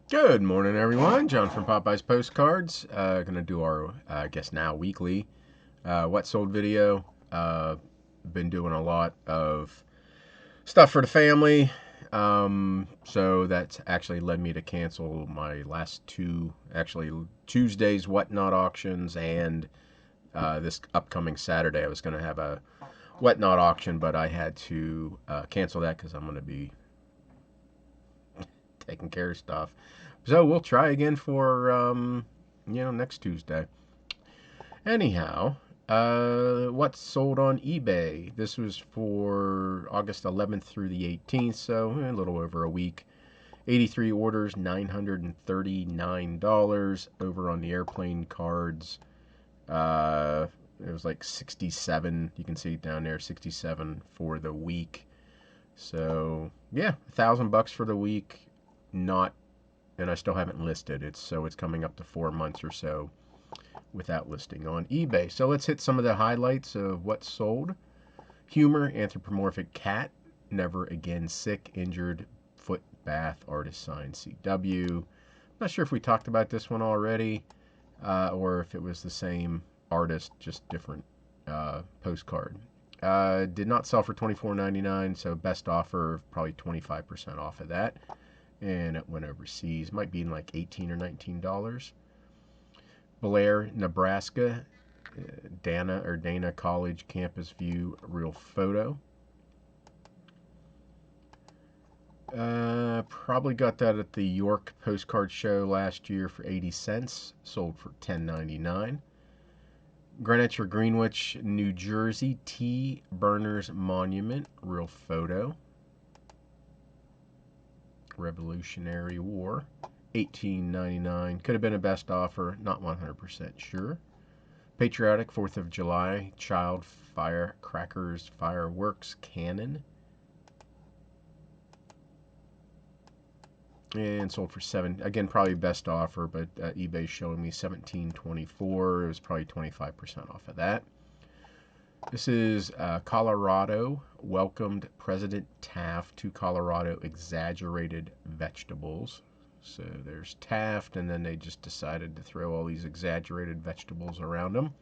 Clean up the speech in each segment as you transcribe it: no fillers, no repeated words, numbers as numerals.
Good morning, everyone. John from Popeyes Postcards. Gonna do our, I guess now weekly, what sold video. Been doing a lot of stuff for the family. So that's actually led me to cancel my last two, actually Tuesday's whatnot auctions and this upcoming Saturday. I was gonna have a whatnot auction, but I had to cancel that because I'm gonna be taking care of stuff. So we'll try again for next Tuesday. Anyhow, what's sold on eBay? This was for August 11th through the 18th, so a little over a week. 83 orders, $939. Over on the airplane cards, it was like 67. You can see down there, 67 for the week. So yeah, $1,000 for the week. Not, and I still haven't listed it, so it's coming up to 4 months or so without listing on eBay. So let's hit some of the highlights of what sold. Humor, anthropomorphic cat, never again sick, injured, foot bath, artist sign CW. Not sure if we talked about this one already or if it was the same artist, just different postcard. Did not sell for $24.99, so best offer, probably 25% off of that. And it went overseas. Might be in like $18 or $19. Blair, Nebraska, Dana College campus view real photo. Probably got that at the York postcard show last year for 80 cents. Sold for $10.99. Greenwich or Greenwich, New Jersey, T. Berners Monument real photo. Revolutionary War, $18.99. Could have been a best offer, not 100% sure. Patriotic 4th of July child firecrackers fireworks cannon, and sold for $7. Again, probably best offer, but eBay's showing me $17.24. It was probably 25% off of that. This is Colorado welcomed President Taft to Colorado exaggerated vegetables. So there's Taft, and then they just decided to throw all these exaggerated vegetables around them.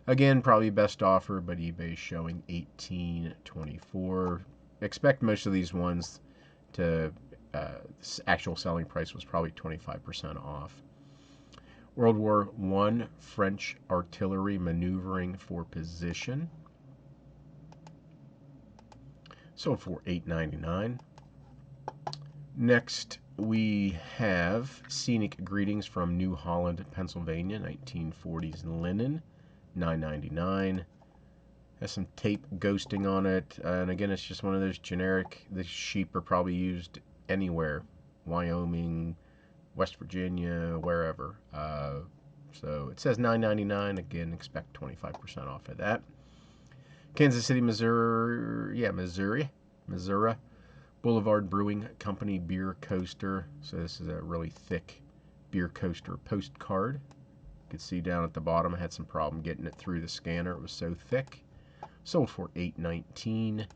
Again, probably best offer, but eBay's showing $18.24. Expect most of these ones to actual selling price was probably 25% off. World War I French artillery maneuvering for position. Sold for $8.99. Next, we have Scenic Greetings from New Holland, Pennsylvania, 1940s linen, $9.99. Has some tape ghosting on it, and again, it's just one of those generic. The sheep are probably used anywhere, Wyoming, West Virginia, wherever. So it says $9.99. Again, expect 25% off of that. Kansas City, Missouri. Boulevard Brewing Company beer coaster. So this is a really thick beer coaster postcard. You can see down at the bottom I had some problem getting it through the scanner. It was so thick. Sold for $8.19.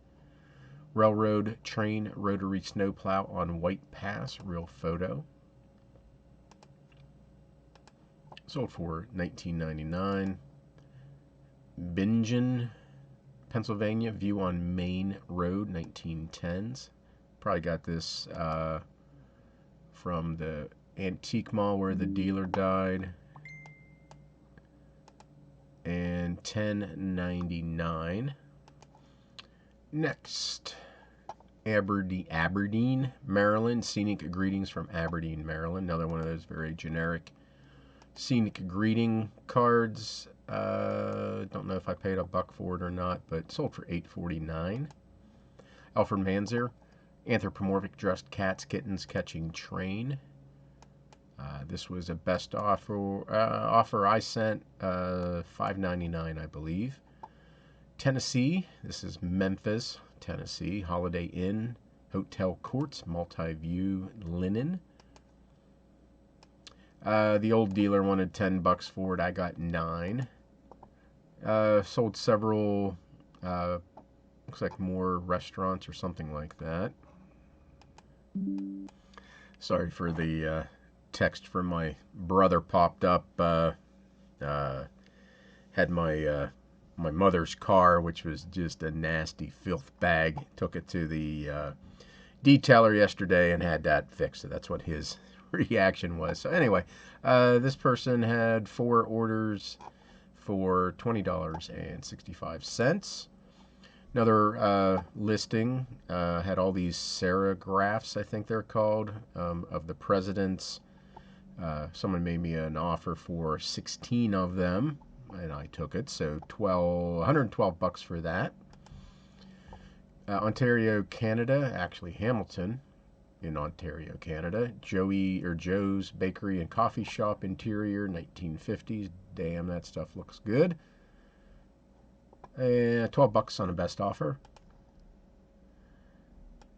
Railroad train rotary snowplow on White Pass, real photo. Sold for $19.99. Bingen, Pennsylvania, view on Main Road, 1910s. Probably got this from the antique mall where the dealer died. And $10.99. Next, Aberdeen, Maryland. Scenic Greetings from Aberdeen, Maryland. Another one of those very generic scenic greeting cards. Don't know if I paid $1 for it or not, but sold for $8.49. Alfred Manzer, anthropomorphic dressed cats, kittens catching train. This was a best offer I sent, $5.99, I believe. Tennessee, this is Memphis, Tennessee. Holiday Inn, Hotel Courts, multi-view linen. The old dealer wanted $10 for it. I got 9. Sold several, looks like more restaurants or something like that. Sorry for the text from my brother popped up. Had my mother's car, which was just a nasty filth bag. Took it to the detailer yesterday and had that fixed. So that's what his reaction was. So anyway, this person had 4 orders for $20.65. Another listing had all these serigraphs, I think they're called, of the presidents. Someone made me an offer for 16 of them, and I took it. So $112 for that. Ontario, Canada, actually Hamilton in Ontario, Canada. Joe's Bakery and Coffee Shop interior, 1950s. Damn, that stuff looks good. $12 on a best offer.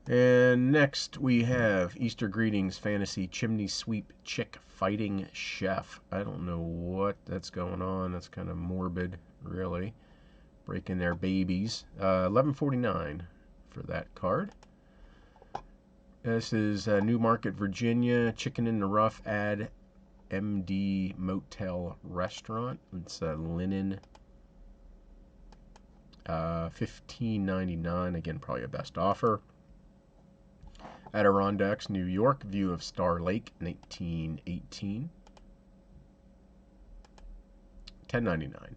And next we have Easter Greetings Fantasy Chimney Sweep Chick Fighting Chef. I don't know what that's going on. That's kind of morbid, really. Breaking their babies. $11.49 for that card. This is Newmarket, Virginia. Chicken in the Rough ad MD Motel Restaurant. It's linen. $15.99. Again, probably a best offer. Adirondacks, New York. View of Star Lake, 1918. $10.99.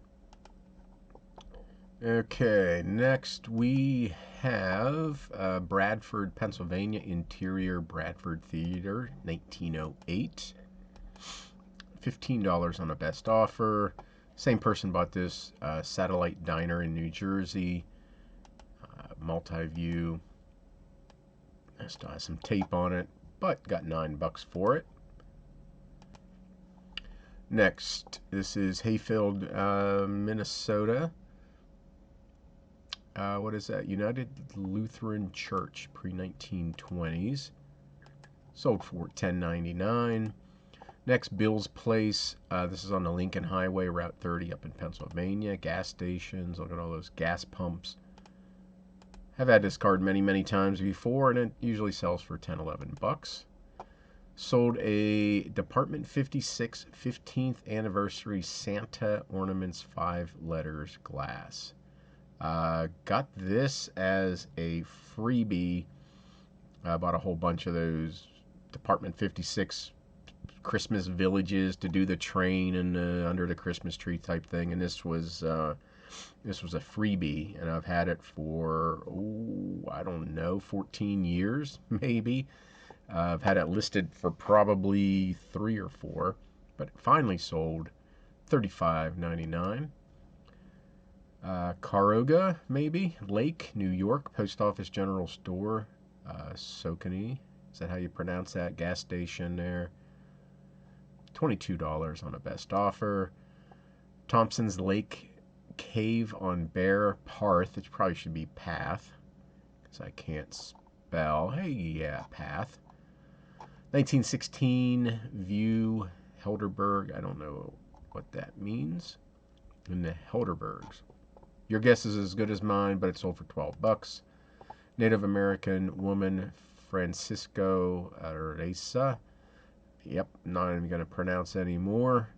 Okay, next we have Bradford, Pennsylvania, interior Bradford Theater, 1908. $15 on a best offer. Same person bought this. Satellite Diner in New Jersey, multi-view. Still has some tape on it, but got $9 for it. Next, this is Hayfield, Minnesota. What is that? United Lutheran Church, pre-1920s. Sold for $10.99. Next, Bill's Place. This is on the Lincoln Highway, Route 30 up in Pennsylvania. Gas stations. Look at all those gas pumps. I've had this card many, many times before, and it usually sells for $10, $11. Sold a Department 56 15th Anniversary Santa Ornaments 5 letters glass. Got this as a freebie. I bought a whole bunch of those Department 56 Christmas villages to do the train and under the Christmas tree type thing, and this was a freebie, and I've had it for I don't know, 14 years maybe. I've had it listed for probably 3 or 4, but it finally sold $35.99. Caroga, maybe Lake, New York, Post Office General Store, Sokony. Is that how you pronounce that? Gas station there. $22 on a best offer. Thompson's Lake Cave on Bear Parth. It probably should be Path, because I can't spell. Hey, yeah, Path. 1916 View, Helderberg. I don't know what that means. In the Helderbergs. Your guess is as good as mine, but it sold for $12. Native American woman, Francisco Areza. Yep, not even going to pronounce anymore.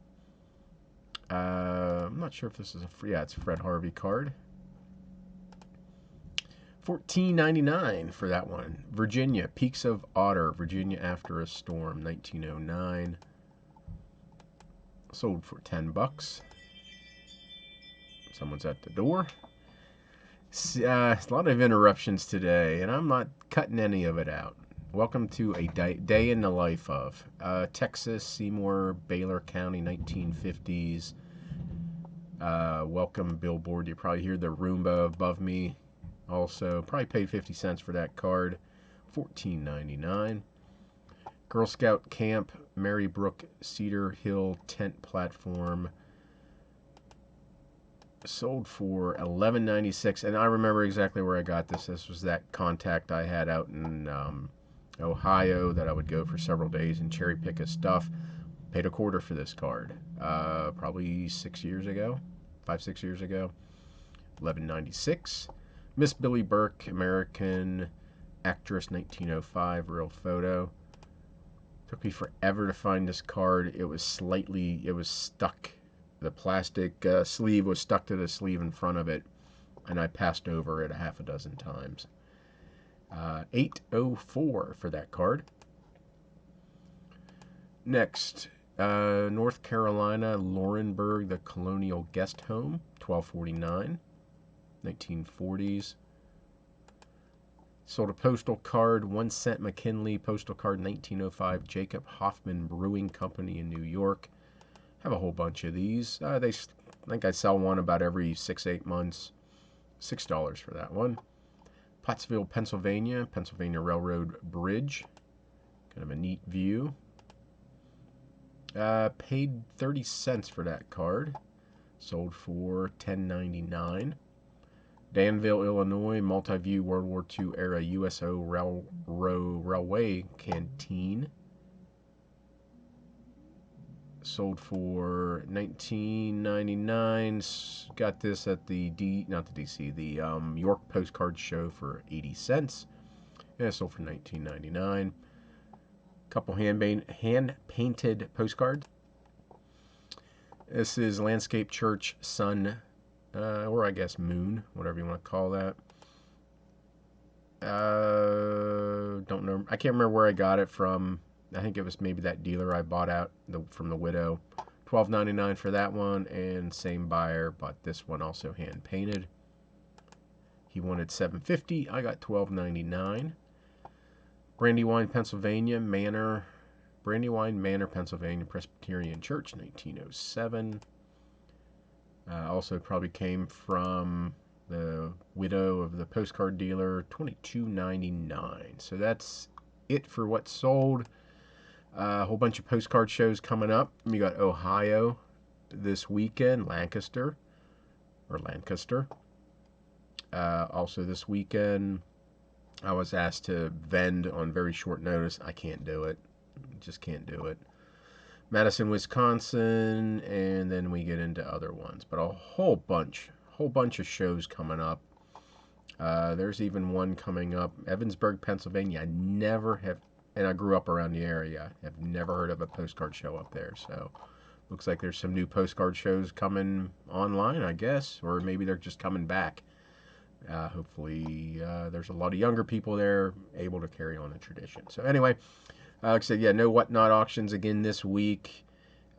I'm not sure if this is a free. Yeah, it's a Fred Harvey card. $14.99 for that one. Virginia, Peaks of Otter, Virginia After a Storm, 1909. Sold for $10. Someone's at the door. A lot of interruptions today, and I'm not cutting any of it out. Welcome to a day in the life of Texas, Seymour, Baylor County, 1950s. Welcome billboard. You probably hear the Roomba above me. Also, probably paid 50 cents for that card. $14.99. Girl Scout Camp, Marybrook, Cedar Hill tent platform. Sold for $11.96, and I remember exactly where I got this. This was that contact I had out in Ohio that I would go for several days and cherry pick his stuff. Paid $0.25 for this card. Probably 6 years ago, 5-6 years ago. $11.96. Miss Billy Burke, American actress, 1905, real photo. Took me forever to find this card. It was stuck. The plastic sleeve was stuck to the sleeve in front of it, and I passed over it a half a dozen times. 804 for that card. Next, North Carolina, Laurinburg, the Colonial Guest Home, 1249, 1940s. Sold a postal card, 1 cent McKinley postal card, 1905, Jacob Hoffman Brewing Company in New York. Have a whole bunch of these. I think I sell one about every 6-8 months. $6 for that one. Pottsville, Pennsylvania Railroad Bridge. Kind of a neat view. Paid 30 cents for that card. Sold for $10.99. Danville, Illinois, multi-view World War II era USO Railway Canteen. Sold for $19.99. Got this at the York Postcard Show for 80 cents. And it sold for $19.99. Couple hand-painted postcards. This is Landscape Church Sun, or I guess Moon, whatever you want to call that. Don't know. I can't remember where I got it from. I think it was maybe that dealer I bought from the widow. $12.99 for that one, and same buyer bought this one also hand painted. He wanted $7.50. I got $12.99. Brandywine, Manor, Pennsylvania Presbyterian Church, 1907. Also probably came from the widow of the postcard dealer, $22.99. So that's it for what's sold. A whole bunch of postcard shows coming up. We got Ohio this weekend, Lancaster. Also this weekend, I was asked to vend on very short notice. I can't do it. Just can't do it. Madison, Wisconsin, and then we get into other ones. But a whole bunch of shows coming up. There's even one coming up, Evansburg, Pennsylvania. And I grew up around the area. I've never heard of a postcard show up there. So looks like there's some new postcard shows coming online, I guess, or maybe they're just coming back. Hopefully there's a lot of younger people there able to carry on the tradition. So anyway, like I said, yeah, no Whatnot auctions again this week.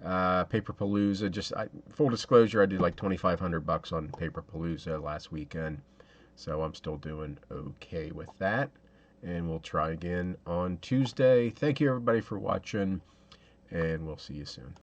Paperpalooza, full disclosure, I did like $2,500 on Paperpalooza last weekend. So I'm still doing okay with that. And we'll try again on Tuesday. Thank you everybody for watching, and we'll see you soon.